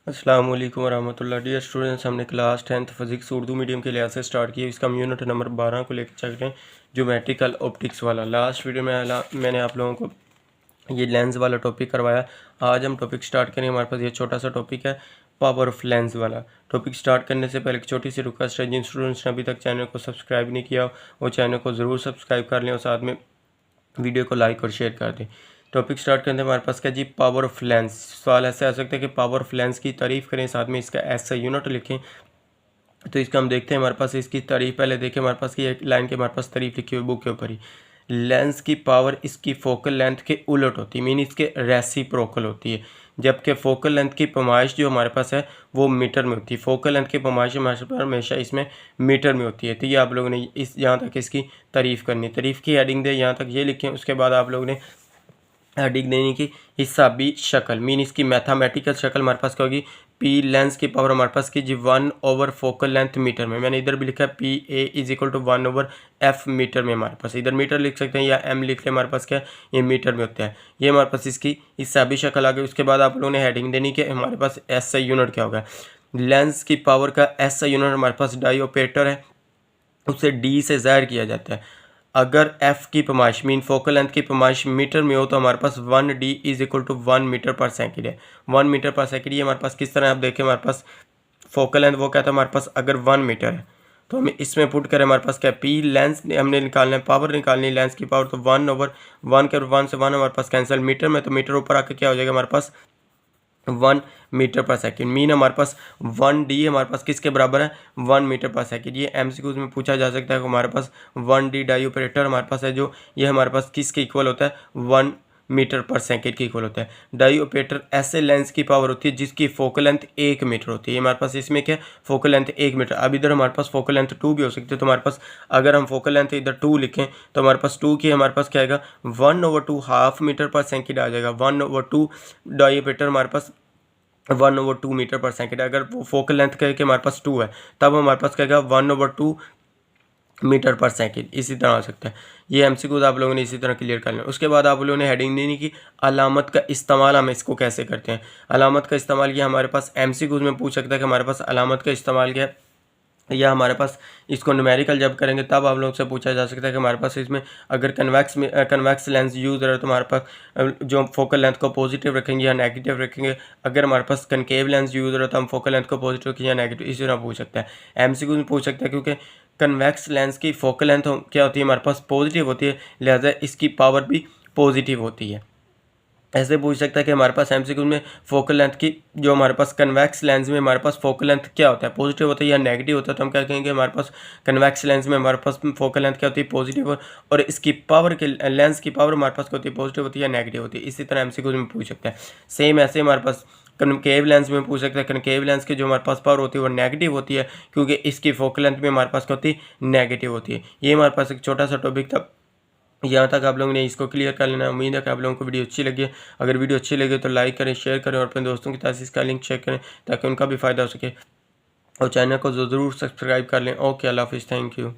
अस्सलाम वालेकुम वरहमतुल्लाह। Dear students, हमने class 10th physics Urdu medium के लिहाज से स्टार्ट किया। इसका हम यूनिट नंबर 12 को लेकर चल रहे हैं, ज्योमेट्रिकल ऑप्टिक्स वाला। लास्ट वीडियो में मैंने आप लोगों को ये लेंस वाला टॉपिक करवाया। आज हम टॉपिक स्टार्ट करेंगे। हमारे पास ये छोटा सा टॉपिक है, पावर ऑफ लेंस वाला। टॉपिक स्टार्ट करने से पहले एक छोटी सी रिक्वेस्ट है, जिन स्टूडेंट्स ने अभी तक चैनल को सब्सक्राइब नहीं किया वो चैनल को ज़रूर सब्सक्राइब कर लें और साथ में वीडियो को लाइक और शेयर कर दें। टॉपिक स्टार्ट करते हैं। हमारे पास क्या जी, पावर ऑफ लेंस। सवाल ऐसे आ सकता है कि पावर ऑफ लेंस की तारीफ़ करें, साथ में इसका ऐसा यूनिट लिखें। तो इसका हम देखते हैं। हमारे पास इसकी तारीफ़ पहले देखें। हमारे पास की एक लाइन के हमारे पास तारीफ़ लिखी हुई बुक के ऊपर ही। लेंस की पावर इसकी फोकल लेंथ के उलट होती है, मीन इसके रेसिप्रोकल होती है। जबकि फोकल लेंथ की पैमाइश जो हमारे पास है वो मीटर में होती है। फोकल लेंथ की पैमाइश हमारे पास हमेशा इसमें मीटर में होती है। तो ये आप लोगों ने इस यहाँ तक इसकी तारीफ़ करनी। तारीफ़ की हेडिंग दे, यहाँ तक ये लिखें। उसके बाद आप लोगों ने हेडिंग देने की हिसाबी शक्ल, मीन इसकी मैथमेटिकल शक्ल हमारे पास क्या होगी। पी लेंस की पावर हमारे पास की जी 1 फोकल लेंथ मीटर में। मैंने इधर भी लिखा है P A is equal to 1/f metre में। हमारे पास इधर मीटर लिख सकते हैं या एम लिख लें। हमारे पास क्या ये मीटर में होता है। ये हमारे पास इसकी हिसाबी शक्ल आ गई। उसके बाद आप लोगों ने हेडिंग देनी कि हमारे पास एसआई यूनिट क्या होगा। लेंस की पावर का एसआई यूनिट हमारे पास डायोप्टर है, उसे डी से ज़ाहिर किया जाता है। अगर f की पैमाइश मीन फोकल लेंथ की पैमाइश मीटर में हो तो हमारे पास 1d is equal to 1 metre per second है। 1 मीटर पर सेकंड ये हमारे पास किस तरह आप देखें। हमारे पास फोकल लेंथ वो कहता है हमारे पास अगर 1 मीटर है तो हमें इसमें पुट करें। हमारे पास क्या पी लेंस हमने निकालना है, पावर निकालनी है लेंस की पावर। तो 1/1 के 1 से 1 हमारे पास कैंसिल। मीटर में तो मीटर ऊपर आकर क्या हो जाएगा हमारे पास 1 मीटर पर सेकंड। मीन हमारे पास 1d हमारे पास किसके बराबर है 1 मीटर पर सेकंड। ये एमसीक्यूज में पूछा जा सकता है कि हमारे पास 1d डाई ऑपरेटर हमारे पास है जो ये हमारे पास किसके इक्वल होता है 1 मीटर पर सेकंड के इक्वल होता है। डाई ऑपरेटर ऐसे लेंस की पावर होती है जिसकी फोकल लेंथ 1 मीटर होती है। हमारे पास इसमें क्या फोकल लेंथ 1 मीटर। अब इधर हमारे पास फोकल लेंथ 2 भी हो सकती है। तो हमारे पास अगर हम फोकल लेंथ इधर 2 लिखें तो हमारे पास 2 की हमारे पास क्या आएगा 1/2 हाफ मीटर पर सेकंड आ जाएगा। 1/2 डाई ऑपरेटर हमारे पास 1/2 मीटर पर सेकंड। अगर वो फोकल लेंथ के हमारे पास 2 है तब हमारे पास क्या 1/2 मीटर पर सेकंड। इसी तरह आ सकता है। ये एमसीक्यूज आप लोगों ने इसी तरह क्लियर कर लेना। उसके बाद आप लोगों ने हेडिंग देनी कि अलामत का इस्तेमाल हम इसको कैसे करते हैं। अलामत का इस्तेमाल किया हमारे पास एमसीक्यूज में पूछ सकता है कि हमारे पास अलामत का इस्तेमाल क्या है, या हमारे पास इसको न्यूमेरिकल जब करेंगे तब आप लोग से पूछा जा सकता है कि हमारे पास इसमें अगर कन्वेक्स लेंस यूज़ रहे तो हमारे पास जो फोकल लेंथ को पॉजिटिव रखेंगे या नेगेटिव रखेंगे। अगर हमारे पास कनकेव लेंस यूज़ रहे तो हम फोकल लेंथ को पॉजिटिव रखेंगे या नेगेटिव। इसी तरह पूछ सकता है। एमसीक्यू में पूछ सकता है क्योंकि कन्वेक्स लेंस की फोकल लेंथ क्या होती है हमारे पास पॉजिटिव होती है, लिहाजा इसकी पावर भी पॉजिटिव होती है। ऐसे पूछ सकता है कि हमारे पास एमसीक्यू में फोकल लेंथ की जो हमारे पास कन्वेक्स लेंस में हमारे पास फोकल लेंथ क्या होता है पॉजिटिव होता है या नेगेटिव होता है। तो हम क्या कहेंगे हमारे पास कन्वेक्स लेंस में हमारे पास फोकल लेंथ क्या होती है पॉजिटिव, और इसकी पावर के लेंस की पावर हमारे पास क्या होती है पॉजिटिव होती है या नेगेटिव होती है। इसी तरह एमसीक्यू में पूछ सकता है। सेम ऐसे हमारे पास कनकेव लेंस में पूछ सकता है। कनकेव लेंस की जो हमारे पास पावर होती है वो नेगेटिव होती है क्योंकि इसकी फोकल लेंथ में हमारे पास क्या होती है नेगेटिव होती है। ये हमारे पास एक छोटा सा टॉपिक था। यहाँ तक आप लोगों ने इसको क्लियर कर लेना। उम्मीद है कि आप लोगों को वीडियो अच्छी लगी है। अगर वीडियो अच्छी लगे तो लाइक करें, शेयर करें और अपने दोस्तों के साथ इसका लिंक शेयर करें ताकि उनका भी फ़ायदा हो सके, और चैनल को ज़रूर सब्सक्राइब कर लें। ओके, अल्लाह हाफिज़, थैंक यू।